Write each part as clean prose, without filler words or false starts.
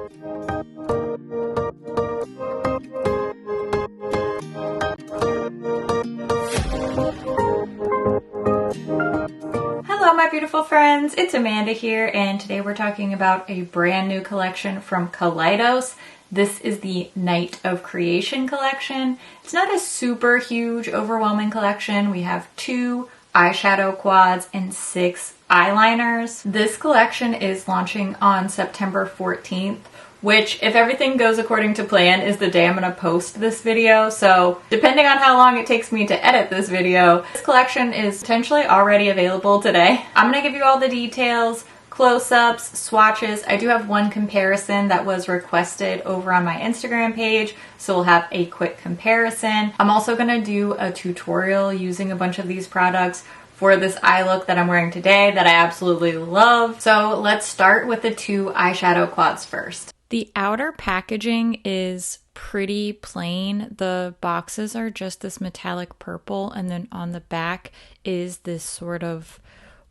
Hello my beautiful friends, it's Amanda here, and today we're talking about a brand new collection from Kaleidos. This is the Night of Creation collection. It's not a super huge, overwhelming collection. We have 2 eyeshadow quads and 6 eyeliners. This collection is launching on September 14th, which, if everything goes according to plan, is the day I'm gonna post this video. So depending on how long it takes me to edit this video, this collection is potentially already available today. I'm gonna give you all the details, close-ups, swatches. I do have one comparison that was requested over on my Instagram page, so we'll have a quick comparison. I'm also gonna do a tutorial using a bunch of these products for this eye look that I'm wearing today that I absolutely love. So let's start with the 2 eyeshadow quads first. The outer packaging is pretty plain. The boxes are just this metallic purple, and then on the back is this sort of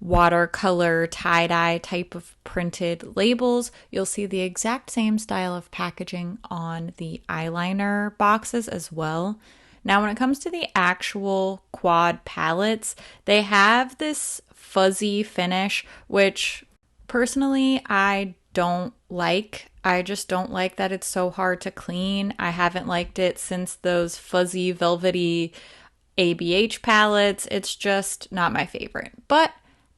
watercolor tie-dye type of printed labels. You'll see the exact same style of packaging on the eyeliner boxes as well. Now, when it comes to the actual quad palettes, they have this fuzzy finish, which personally I don't like. I just don't like that it's so hard to clean. I haven't liked it since those fuzzy, velvety ABH palettes. It's just not my favorite. But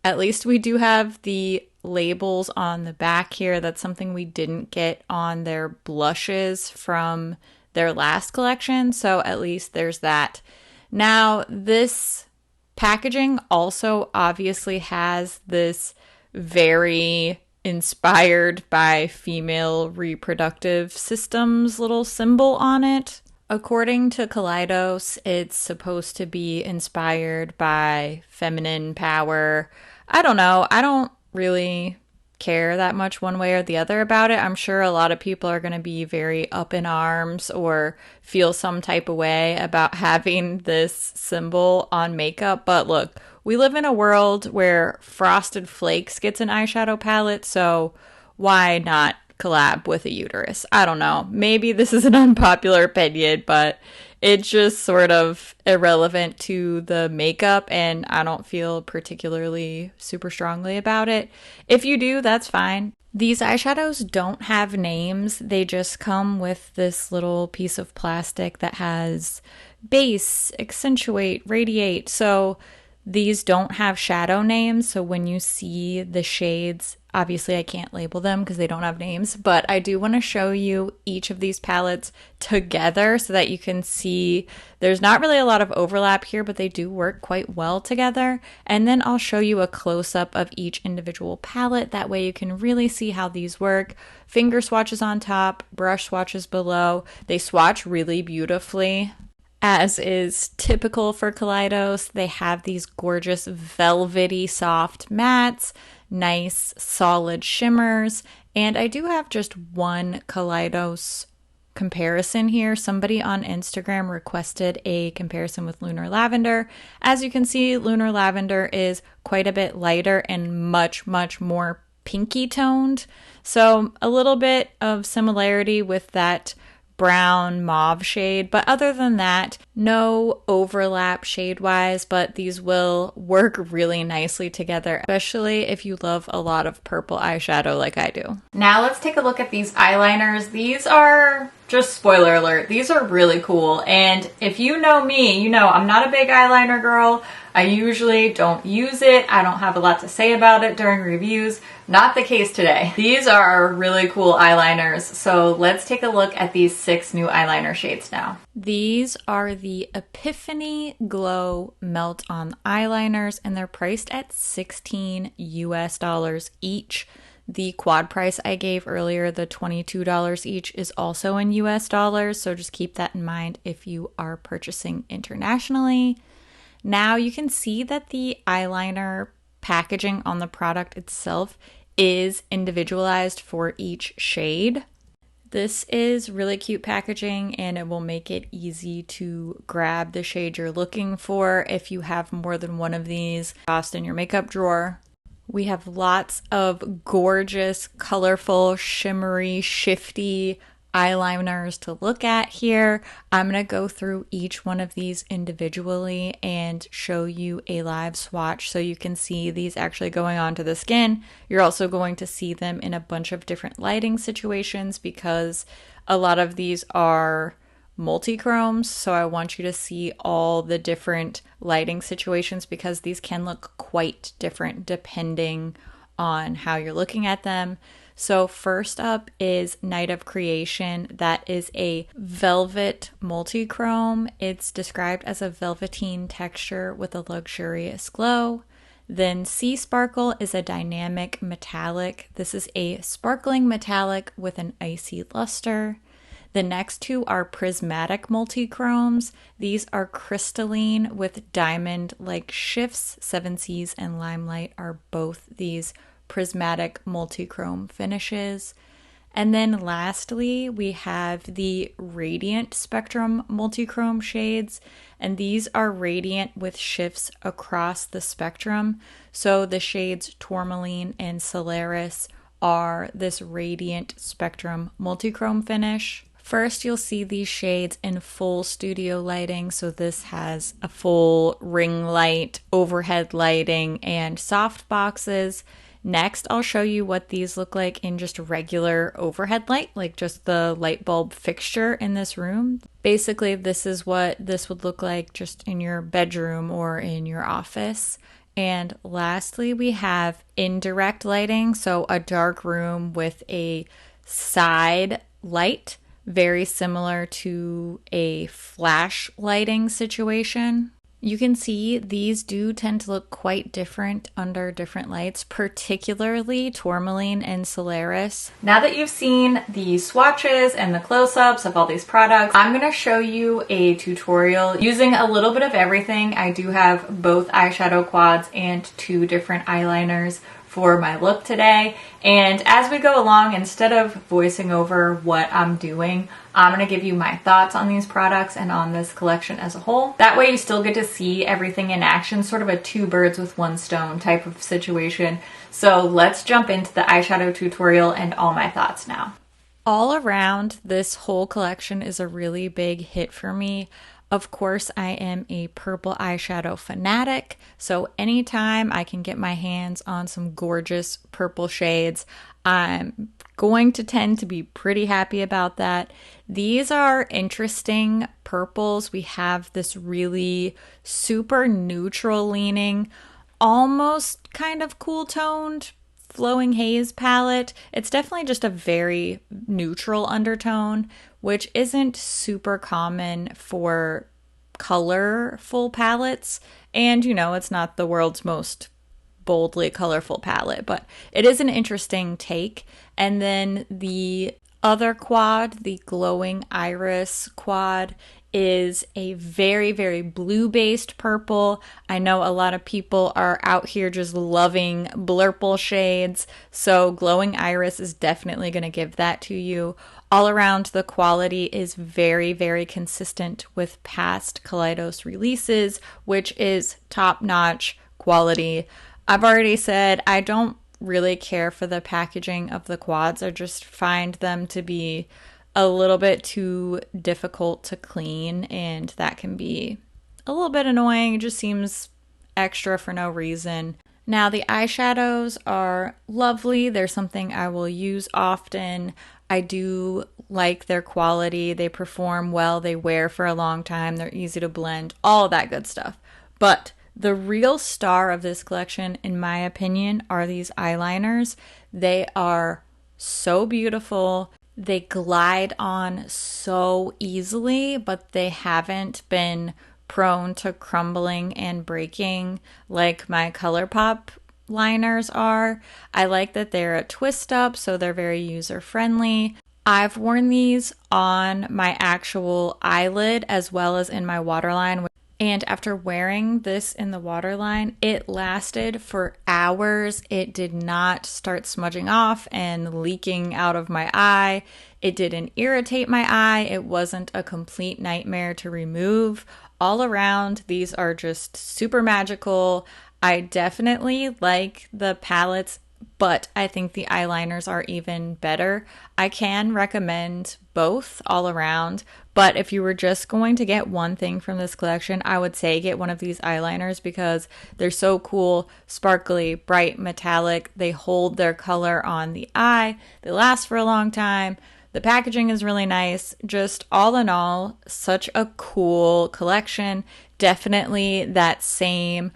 at least we do have the labels on the back here. That's something we didn't get on their blushes from their last collection, so at least there's that. Now, this packaging also obviously has this very inspired by female reproductive systems little symbol on it. According to Kaleidos, it's supposed to be inspired by feminine power. I don't know. I don't really care that much one way or the other about it. I'm sure a lot of people are going to be very up in arms or feel some type of way about having this symbol on makeup. But look, we live in a world where Frosted Flakes gets an eyeshadow palette, so why not collab with a uterus? I don't know. Maybe this is an unpopular opinion, but it's just sort of irrelevant to the makeup, and I don't feel particularly super strongly about it. If you do, that's fine. These eyeshadows don't have names. They just come with this little piece of plastic that has base, accentuate, radiate. So these don't have shadow names, so when you see the shades, obviously I can't label them because they don't have names, but I do want to show you each of these palettes together so that you can see there's not really a lot of overlap here, but they do work quite well together. And then I'll show you a close-up of each individual palette. That way you can really see how these work. Finger swatches on top, brush swatches below. They swatch really beautifully. As is typical for Kaleidos, they have these gorgeous velvety soft mattes, nice solid shimmers, and I do have just one Kaleidos comparison here. Somebody on Instagram requested a comparison with Lunar Lavender. As you can see, Lunar Lavender is quite a bit lighter and much, much more pinky toned. So a little bit of similarity with that brown mauve shade, but other than that, no overlap shade-wise, but these will work really nicely together, especially if you love a lot of purple eyeshadow like I do. Now let's take a look at these eyeliners. These are, just spoiler alert, these are really cool, and if you know me, you know I'm not a big eyeliner girl. I usually don't use it. I don't have a lot to say about it during reviews. Not the case today. These are really cool eyeliners, so let's take a look at these 6 new eyeliner shades now. These are the Epiphany Glow Melt On eyeliners, and they're priced at $16 US each. The quad price I gave earlier, the $22 each, is also in US dollars, so just keep that in mind if you are purchasing internationally. Now you can see that the eyeliner packaging on the product itself is individualized for each shade. This is really cute packaging, and it will make it easy to grab the shade you're looking for if you have more than one of these tossed in your makeup drawer. We have lots of gorgeous, colorful, shimmery, shifty eyeliners to look at here. I'm going to go through each one of these individually and show you a live swatch so you can see these actually going onto the skin. You're also going to see them in a bunch of different lighting situations because a lot of these are multi-chromes, so I want you to see all the different lighting situations because these can look quite different depending on how you're looking at them. So first up is Night of Creation. That is a velvet multi-chrome. It's described as a velveteen texture with a luxurious glow. Then Sea Sparkle is a dynamic metallic. This is a sparkling metallic with an icy luster. The next two are prismatic multi-chromes. These are crystalline with diamond-like shifts. Seven Seas and Limelight are both these prismatic multi-chrome finishes. And then lastly, we have the Radiant Spectrum multi-chrome shades, and these are radiant with shifts across the spectrum. So the shades Tourmaline and Solaris are this Radiant Spectrum multi-chrome finish. First, you'll see these shades in full studio lighting. So this has a full ring light, overhead lighting, and soft boxes. Next, I'll show you what these look like in just regular overhead light, like just the light bulb fixture in this room. Basically, this is what this would look like just in your bedroom or in your office. And lastly, we have indirect lighting, so a dark room with a side light, very similar to a flash lighting situation. You can see these do tend to look quite different under different lights, particularly Tourmaline and Solaris. Now that you've seen the swatches and the close-ups of all these products, I'm going to show you a tutorial using a little bit of everything. I do have both eyeshadow quads and two different eyeliners for my look today. And as we go along, instead of voicing over what I'm doing, I'm going to give you my thoughts on these products and on this collection as a whole. That way you still get to see everything in action, sort of a two birds with one stone type of situation. So let's jump into the eyeshadow tutorial and all my thoughts now. All around, this whole collection is a really big hit for me. Of course, I am a purple eyeshadow fanatic, so anytime I can get my hands on some gorgeous purple shades, I'm going to tend to be pretty happy about that. These are interesting purples. We have this really super neutral leaning, almost kind of cool toned flowing haze palette. It's definitely just a very neutral undertone, which isn't super common for colorful palettes. And you know, it's not the world's most boldly colorful palette, but it is an interesting take. And then the other quad, the Glowing Iris quad, is a very, very blue-based purple. I know a lot of people are out here just loving blurple shades, so Glowing Iris is definitely going to give that to you. All around, the quality is very, very consistent with past Kaleidos releases, which is top-notch quality. I've already said I don't really care for the packaging of the quads. I just find them to be a little bit too difficult to clean, and that can be a little bit annoying. It just seems extra for no reason. Now, the eyeshadows are lovely. They're something I will use often. I do like their quality. They perform well. They wear for a long time. They're easy to blend. All of that good stuff. But the real star of this collection, in my opinion, are these eyeliners. They are so beautiful. They glide on so easily, but they haven't been prone to crumbling and breaking like my ColourPop liners are. I like that they're a twist up, so they're very user friendly. I've worn these on my actual eyelid as well as in my waterline. And after wearing this in the waterline, it lasted for hours. It did not start smudging off and leaking out of my eye. It didn't irritate my eye. It wasn't a complete nightmare to remove. All around, these are just super magical. I definitely like the palettes, but I think the eyeliners are even better. I can recommend both all around, but if you were just going to get one thing from this collection, I would say get one of these eyeliners because they're so cool, sparkly, bright, metallic. They hold their color on the eye. They last for a long time. The packaging is really nice. Just all in all, such a cool collection. Definitely that same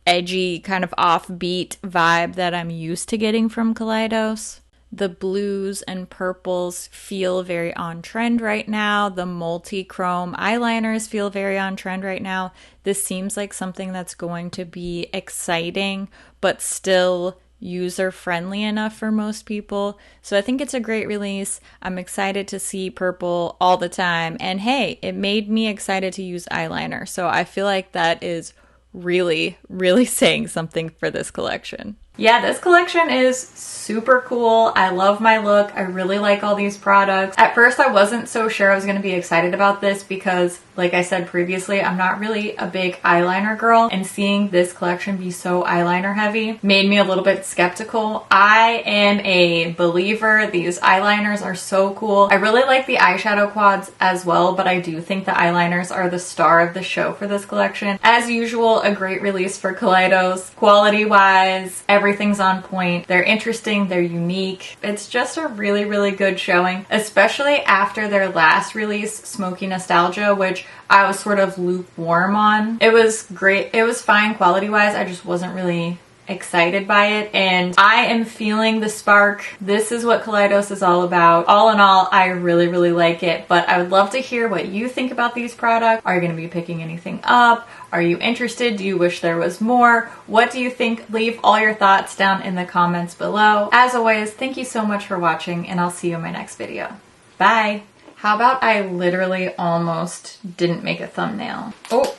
edgy, kind of offbeat vibe that I'm used to getting from Kaleidos. The blues and purples feel very on trend right now. The multi-chrome eyeliners feel very on trend right now. This seems like something that's going to be exciting, but still user-friendly enough for most people. So I think it's a great release. I'm excited to see purple all the time. And hey, it made me excited to use eyeliner. So I feel like that is really, really saying something for this collection. Yeah, this collection is super cool. I love my look. I really like all these products. At first, I wasn't so sure I was going to be excited about this because, like I said previously, I'm not really a big eyeliner girl, and seeing this collection be so eyeliner heavy made me a little bit skeptical. I am a believer. These eyeliners are so cool. I really like the eyeshadow quads as well, but I do think the eyeliners are the star of the show for this collection. As usual, a great release for Kaleidos. Quality-wise, everything's on point. They're interesting, they're unique. It's just a really, really good showing, especially after their last release, Smoky Nostalgia, which I was sort of lukewarm on. It was great. It was fine quality-wise. I just wasn't really excited by it, and I am feeling the spark. This is what Kaleidos is all about. All in all, I really, really like it, but I would love to hear what you think about these products. Are you going to be picking anything up? Are you interested? Do you wish there was more? What do you think? Leave all your thoughts down in the comments below. As always, thank you so much for watching, and I'll see you in my next video. Bye! How about I literally almost didn't make a thumbnail? Oh,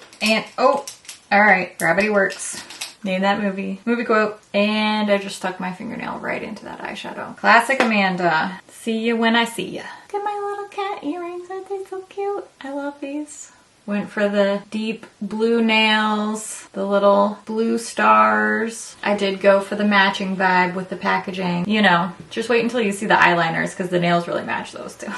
alright, gravity works. Name that movie quote. And I just stuck my fingernail right into that eyeshadow. Classic Amanda. See you when I see you. Look at my little cat earrings. Aren't they so cute? I love these. Went for the deep blue nails, the little blue stars. I did go for the matching vibe with the packaging. You know, just wait until you see the eyeliners because the nails really match those two.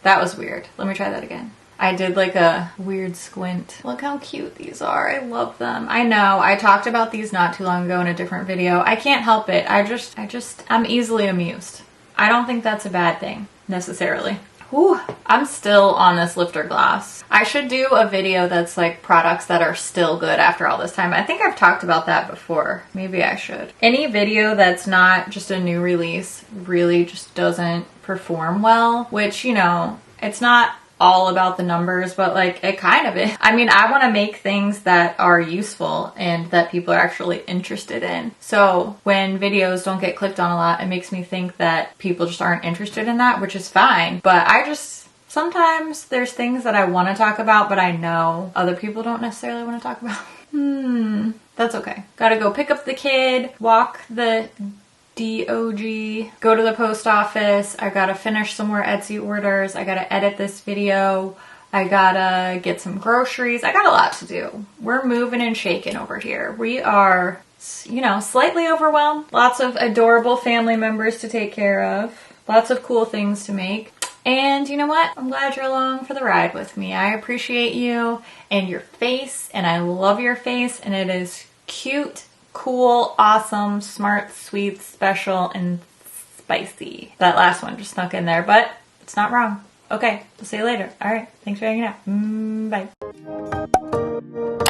That was weird. Let me try that again. I did like a weird squint. Look how cute these are. I love them. I know, I talked about these not too long ago in a different video. I can't help it. I'm easily amused. I don't think that's a bad thing, necessarily. Whew, I'm still on this lifter gloss. I should do a video that's like products that are still good after all this time. I think I've talked about that before. Maybe I should. Any video that's not just a new release really just doesn't perform well, which, you know, it's not all about the numbers, but like it kind of is. I mean, I want to make things that are useful and that people are actually interested in. So when videos don't get clicked on a lot, it makes me think that people just aren't interested in that, which is fine. But sometimes there's things that I want to talk about, but I know other people don't necessarily want to talk about. That's okay. Gotta go pick up the kid, walk the DOG, go to the post office. I gotta finish some more Etsy orders. I gotta edit this video. I gotta get some groceries. I got a lot to do. We're moving and shaking over here. We are, you know, slightly overwhelmed. Lots of adorable family members to take care of. Lots of cool things to make. And you know what? I'm glad you're along for the ride with me. I appreciate you and your face, and I love your face, and it is cute, cool, awesome, smart, sweet, special, and spicy. That last one just snuck in there, but it's not wrong. Okay, we'll see you later. All right, thanks for hanging out. Bye.